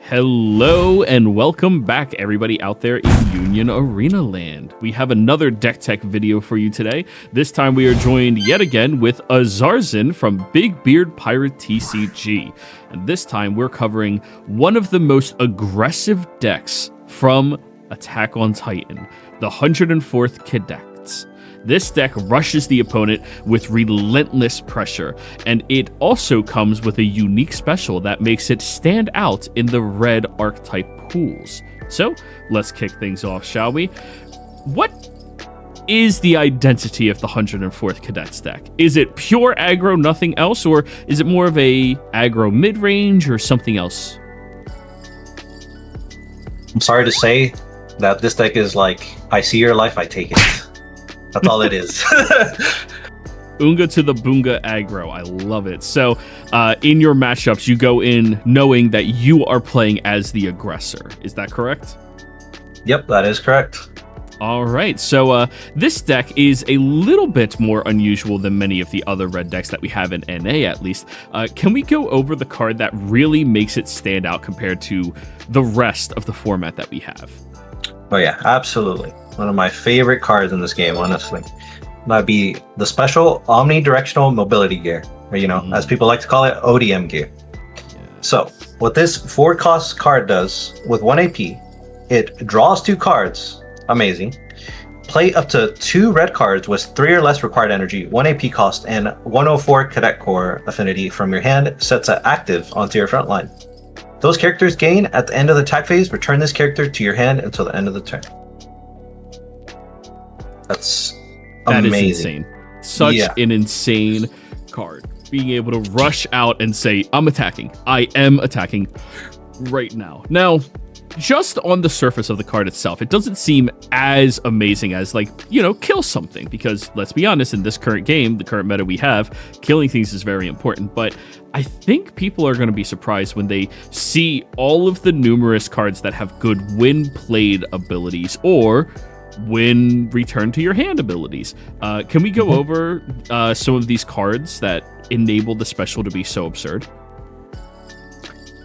Hello and welcome back, everybody out there in Union Arena Land. We have another deck tech video for you today. This time we are joined yet again with Izarzin from Big Beard Pirate TCG. And this time we're covering one of the most aggressive decks from Attack on Titan, the 104th Cadets. This deck rushes the opponent with relentless pressure, and it also comes with a unique special that makes it stand out in the red archetype pools. So, let's kick things off, shall we? What is the identity of the 104th Cadets deck? Is it pure aggro, nothing else, or is it more of a aggro mid-range or something else? I'm sorry to say that this deck is like, I see your life, I take it. That's all it is. Unga to the Boonga aggro. I love it. So, in your matchups, you go in knowing that you are playing as the aggressor. Is that correct? Yep, that is correct. All right. So, this deck is a little bit more unusual than many of the other red decks that we have in NA, at least. Can we go over the card that really makes it stand out compared to the rest of the format that we have? Oh yeah, absolutely. One of my favorite cards in this game, honestly. That'd be the special omnidirectional mobility gear, or as people like to call it, ODM gear. Yeah. So, what this 4-cost card does with 1 AP, it draws 2 cards. Amazing. Play up to 2 red cards with 3 or less required energy, 1 AP cost, and 104 Cadet Core affinity from your hand, sets it active onto your front line. Those characters gain at the end of the attack phase. Return this character to your hand until the end of the turn. That amazing. Is insane. Such an insane card. Being able to rush out and say, I'm attacking. I am attacking right now. Now, just on the surface of the card itself, it doesn't seem as amazing as, kill something. Because, let's be honest, in this current game, the current meta we have, killing things is very important. But I think people are going to be surprised when they see all of the numerous cards that have good when-played abilities or when return to your hand abilities. Can we go over some of these cards that enable the special to be so absurd?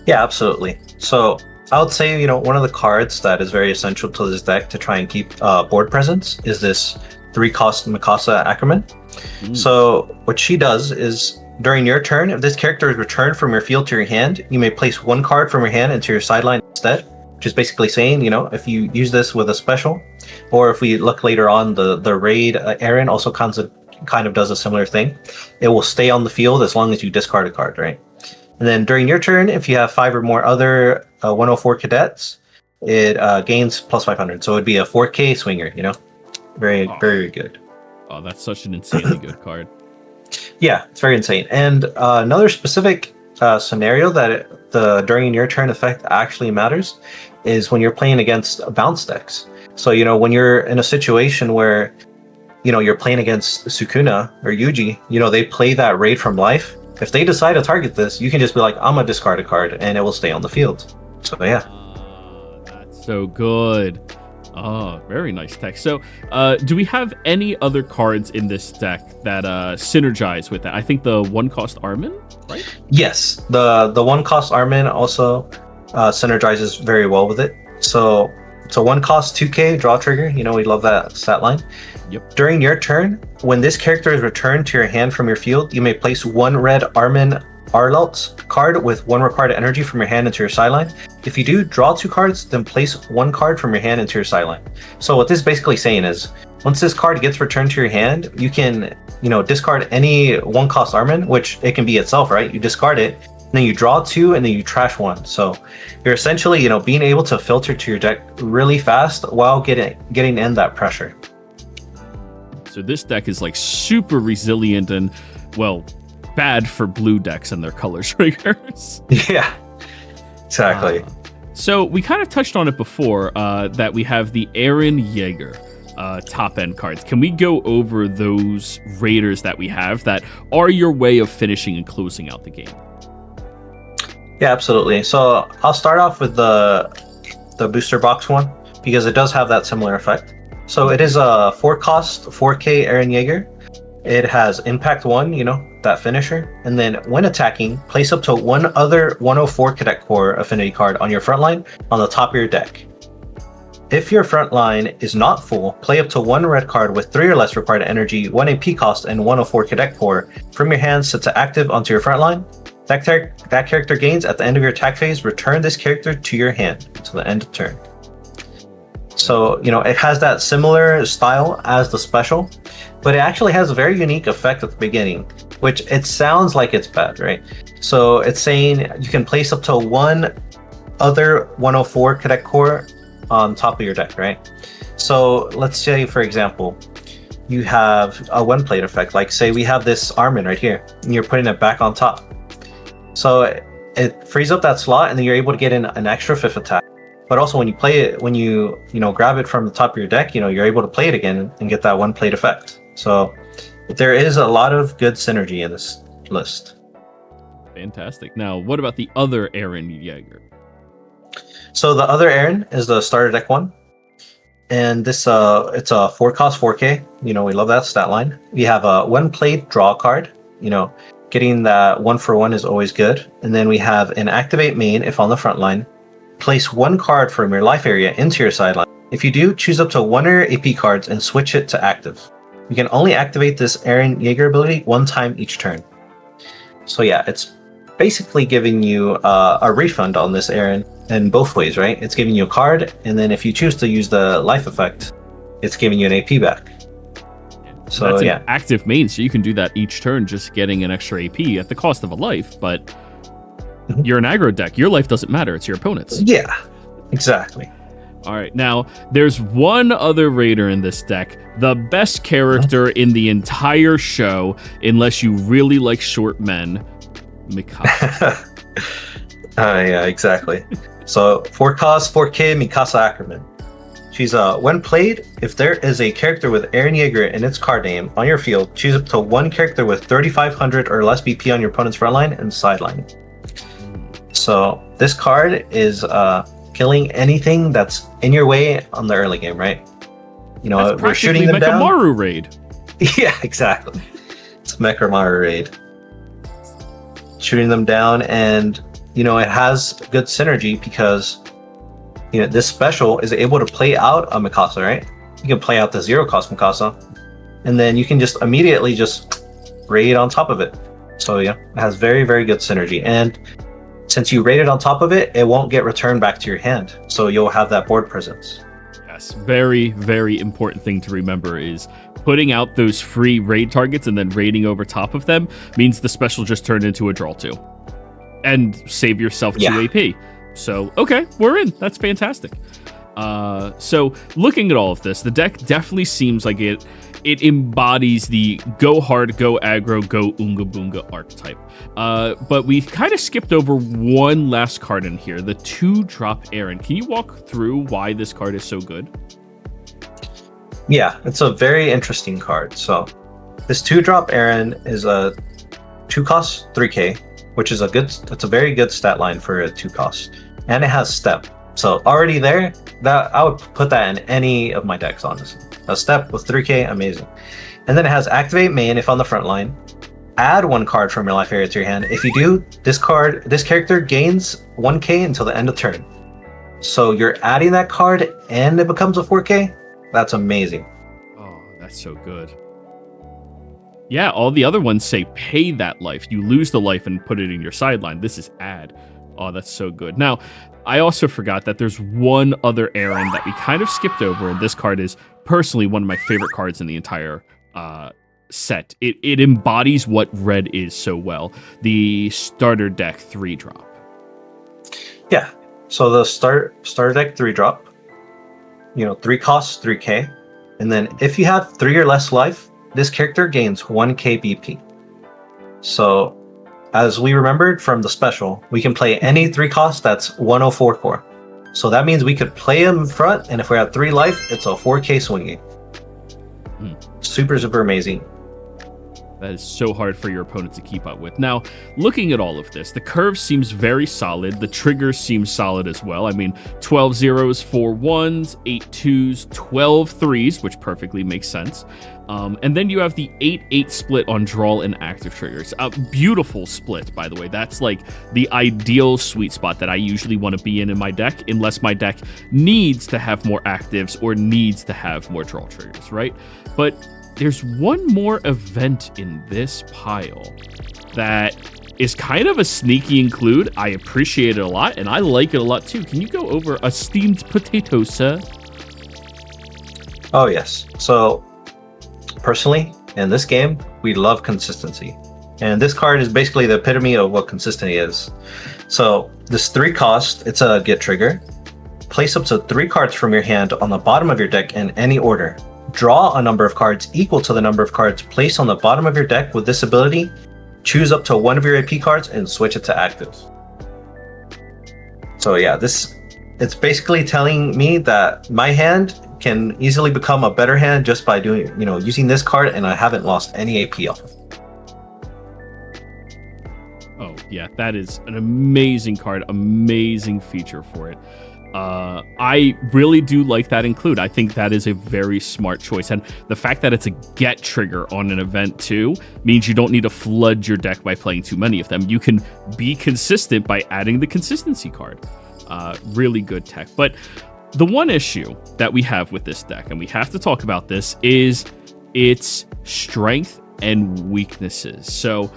Yeah, absolutely. So I would say, one of the cards that is very essential to this deck to try and keep board presence is this 3-cost Mikasa Ackerman. So what she does is, during your turn, if this character is returned from your field to your hand, you may place 1 card from your hand into your sideline instead. Which is basically saying, if you use this with a special, or if we look later on, the raid, Eren also kind of does a similar thing. It will stay on the field as long as you discard a card, right? And then during your turn, if you have 5 or more other 104 cadets, it gains plus 500. So it'd be a 4K swinger, Very, very good. Oh, that's such an insanely good card. Yeah, it's very insane. And another specific scenario that during your turn effect actually matters is when you're playing against bounce decks. So, when you're in a situation where, you're playing against Sukuna or Yuji, they play that raid from life. If they decide to target this, you can just be like, I'm gonna discard a card and it will stay on the field. So, yeah. That's so good. Oh, very nice tech. So, do we have any other cards in this deck that synergize with that? I think the 1-cost Armin, right? Yes, the 1-cost Armin also synergizes very well with it. So it's a 1-cost 2K draw trigger. We love that stat line. Yep. During your turn, when this character is returned to your hand from your field, you may place 1 red Armin Arlalt card with 1 required energy from your hand into your sideline. If you do, draw 2 cards, then place 1 card from your hand into your sideline. So what this is basically saying is, once this card gets returned to your hand, you can, discard any 1-cost Armin, which it can be itself, right? You discard it, and then you draw 2, and then you trash 1. So you're essentially, being able to filter to your deck really fast while getting in that pressure. So this deck is super resilient and, bad for blue decks and their color triggers. Yeah, exactly. So we kind of touched on it before that we have the Eren Jaeger top end cards. Can we go over those raiders that we have that are your way of finishing and closing out the game? Yeah, absolutely. So I'll start off with the booster box one because it does have that similar effect. So it is a 4-cost 4K Eren Jaeger. It has Impact 1, that finisher. And then when attacking, place up to one other 104 Cadet Corps affinity card on your front line on the top of your deck. If your front line is not full, play up to one red card with 3 or less required energy, 1 AP cost, and 104 Cadet Corps from your hand set to active onto your front line. That character gains at the end of your attack phase. Return this character to your hand until the end of turn. So, it has that similar style as the special, but it actually has a very unique effect at the beginning, which it sounds like it's bad, right? So it's saying you can place up to one other 104 Cadet Corps on top of your deck, right? So let's say, for example, you have a one plate effect. Like say we have this Armin right here, and you're putting it back on top. So it frees up that slot, and then you're able to get in an extra 5th attack. But also when you play it, when you grab it from the top of your deck, you're able to play it again and get that one plate effect. So there is a lot of good synergy in this list. Fantastic. Now, what about the other Eren Yeager? So the other Eren is the starter deck one. And this it's a 4 cost 4K. We love that stat line. We have a one plate draw card. Getting that 1-for-1 is always good. And then we have an activate main if on the front line. Place one card from your life area into your sideline. If you do, choose up to one of your AP cards and switch it to active. You can only activate this Eren Yeager ability one time each turn. So yeah, it's basically giving you a refund on this Eren in both ways, right? It's giving you a card, and then if you choose to use the life effect, it's giving you an AP back. So that's yeah, an active main, so you can do that each turn, just getting an extra AP at the cost of a life, but you're an aggro deck. Your life doesn't matter. It's your opponent's. Yeah, exactly. All right. Now, there's one other raider in this deck. The best character in the entire show, unless you really like short men, Mikasa. Yeah, exactly. So 4 cost 4K Mikasa Ackerman. She's when played, if there is a character with Eren Yeager in its card name on your field, choose up to one character with 3,500 or less BP on your opponent's front line and sideline. So this card is killing anything that's in your way on the early game, right? We're shooting them down. Mechamaru raid. Yeah, exactly. It's Mechamaru raid. Shooting them down, and it has good synergy because this special is able to play out a Mikasa, right? You can play out the 0 cost Mikasa, and then you can just immediately just raid on top of it. So yeah, it has very, very good synergy. And since you raided on top of it, it won't get returned back to your hand. So you'll have that board presence. Yes, very, very important thing to remember is putting out those free raid targets and then raiding over top of them means the special just turned into a draw 2. And save yourself 2 AP. So, okay, we're in. That's fantastic. So looking at all of this, the deck definitely seems like it embodies the go hard, go aggro, go unga boonga archetype. But we kind of skipped over one last card in here, the 2-drop Eren. Can you walk through why this card is so good? Yeah, it's a very interesting card. So this 2-drop Eren is a 2 cost 3K, which is it's a very good stat line for a 2 cost. And it has step. So already there, that I would put that in any of my decks, honestly. A step with 3K, amazing. And then it has activate main if on the front line. Add 1 card from your life area to your hand. If you do, this character gains 1K until the end of turn. So you're adding that card and it becomes a 4K? That's amazing. Oh, that's so good. Yeah, all the other ones say pay that life. You lose the life and put it in your sideline. This is add. Oh, that's so good. Now, I also forgot that there's one other Eren that we kind of skipped over, and this card is personally one of my favorite cards in the entire set. It embodies what red is so well. The starter deck 3-drop. Yeah. So the starter deck 3-drop, 3 costs 3K. And then if you have 3 or less life, this character gains 1K BP. So as we remembered from the special, we can play any 3 cost that's 104 core. So that means we could play him in front, and if we have 3 life, it's a 4K swinging. Super, super amazing. That is so hard for your opponent to keep up with. Now, looking at all of this, the curve seems very solid. The trigger seems solid as well. I mean, 12 zeros, 4 ones, 8 twos, 12 threes, which perfectly makes sense. And then you have the 8-8 split on draw and active triggers. A beautiful split, by the way. That's like the ideal sweet spot that I usually want to be in my deck, unless my deck needs to have more actives or needs to have more draw triggers, right? But there's one more event in this pile that is kind of a sneaky include. I appreciate it a lot, and I like it a lot too. Can you go over a steamed potato, sir? Oh, yes. So, personally, in this game, we love consistency. And this card is basically the epitome of what consistency is. So, this 3 cost, it's a get trigger. Place up to 3 cards from your hand on the bottom of your deck in any order. Draw a number of cards equal to the number of cards placed on the bottom of your deck with this ability. Choose up to 1 of your AP cards and switch it to active. So yeah, it's basically telling me that my hand can easily become a better hand just by doing, using this card, and I haven't lost any AP off of it. Oh yeah, that is an amazing card, amazing feature for it. I really do like that include. I think that is a very smart choice. And the fact that it's a get trigger on an event too means you don't need to flood your deck by playing too many of them. You can be consistent by adding the consistency card. Really good tech. But the one issue that we have with this deck, and we have to talk about this, is its strength and weaknesses. So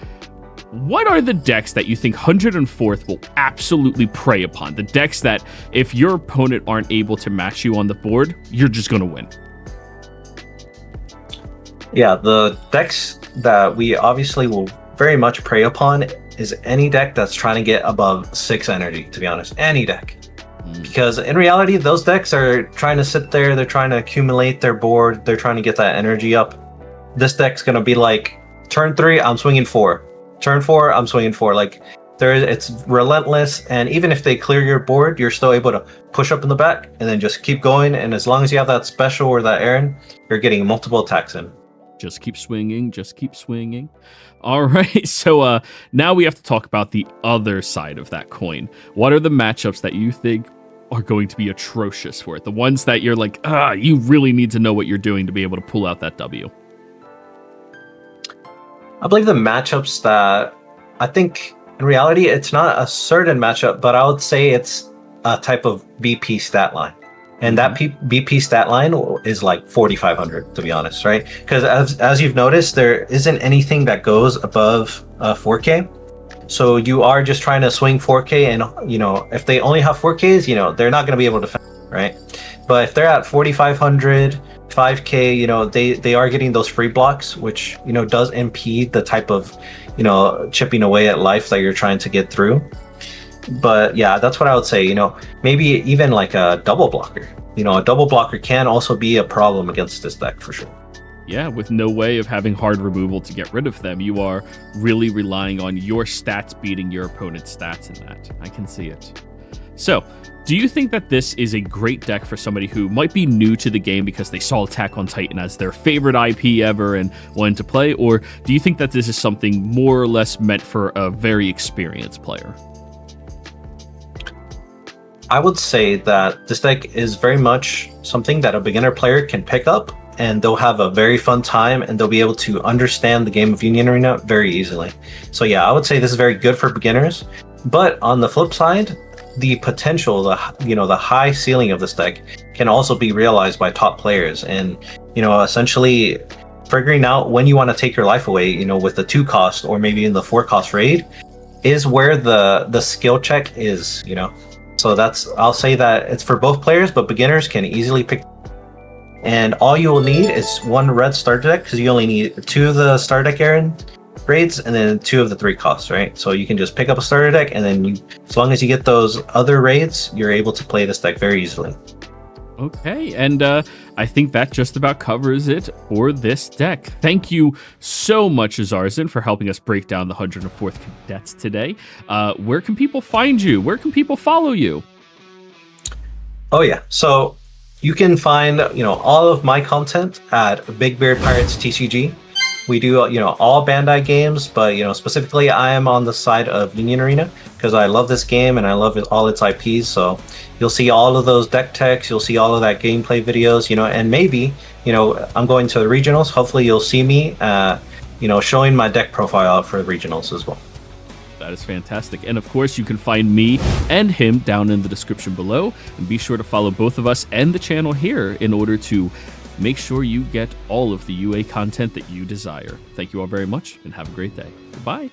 what are the decks that you think 104th will absolutely prey upon? The decks that if your opponent aren't able to match you on the board, you're just going to win. Yeah, the decks that we obviously will very much prey upon is any deck that's trying to get above 6 energy, to be honest. Any deck. Because in reality, those decks are trying to sit there, they're trying to accumulate their board, they're trying to get that energy up. This deck's going to be like, turn 3, I'm swinging 4. Turn 4, I'm swinging 4. Like, it's relentless, and even if they clear your board, you're still able to push up in the back and then just keep going. And as long as you have that special or that Eren, you're getting multiple attacks in. Just keep swinging, just keep swinging. All right, so now we have to talk about the other side of that coin. What are the matchups that you think are going to be atrocious for it? The ones that you're like, you really need to know what you're doing to be able to pull out that W. I believe the matchups that I think in reality, it's not a certain matchup, but I would say it's a type of BP stat line. And that BP stat line is like 4,500, to be honest, right? Because as you've noticed, there isn't anything that goes above 4K. So you are just trying to swing 4K, and if they only have 4Ks, they're not going to be able to defend, right? But if they're at 4,500, 5K, they are getting those free blocks, which does impede the type of chipping away at life that you're trying to get through. But yeah, that's what I would say. Maybe even like a double blocker. A double blocker can also be a problem against this deck for sure. Yeah, with no way of having hard removal to get rid of them, you are really relying on your stats beating your opponent's stats in that. I can see it. So, do you think that this is a great deck for somebody who might be new to the game because they saw Attack on Titan as their favorite IP ever and wanted to play? Or do you think that this is something more or less meant for a very experienced player? I would say that this deck is very much something that a beginner player can pick up, and they'll have a very fun time, and they'll be able to understand the game of Union Arena very easily. So yeah, I would say this is very good for beginners. But on the flip side, the potential, the high ceiling of this deck can also be realized by top players, and essentially figuring out when you want to take your life away, with the 2 cost or maybe in the 4 cost raid, is where the skill check is. So I'll say that it's for both players, but beginners can easily pick. And all you will need is 1 red starter deck, because you only need 2 of the starter deck Eren raids and then 2 of the 3 costs, right? So you can just pick up a starter deck, and then as long as you get those other raids, you're able to play this deck very easily. Okay, and I think that just about covers it for this deck. Thank you so much, Izarzin, for helping us break down the 104th Cadets today. Where can people find you? Where can people follow you? Oh yeah, so you can find all of my content at Big Beard Pirates TCG. We do, all Bandai games, but, specifically I am on the side of Union Arena because I love this game and I love all its IPs. So you'll see all of those deck techs, you'll see all of that gameplay videos, and maybe, I'm going to the regionals. Hopefully you'll see me, showing my deck profile out for the regionals as well. That is fantastic. And of course, you can find me and him down in the description below. And be sure to follow both of us and the channel here in order to make sure you get all of the UA content that you desire. Thank you all very much and have a great day. Goodbye.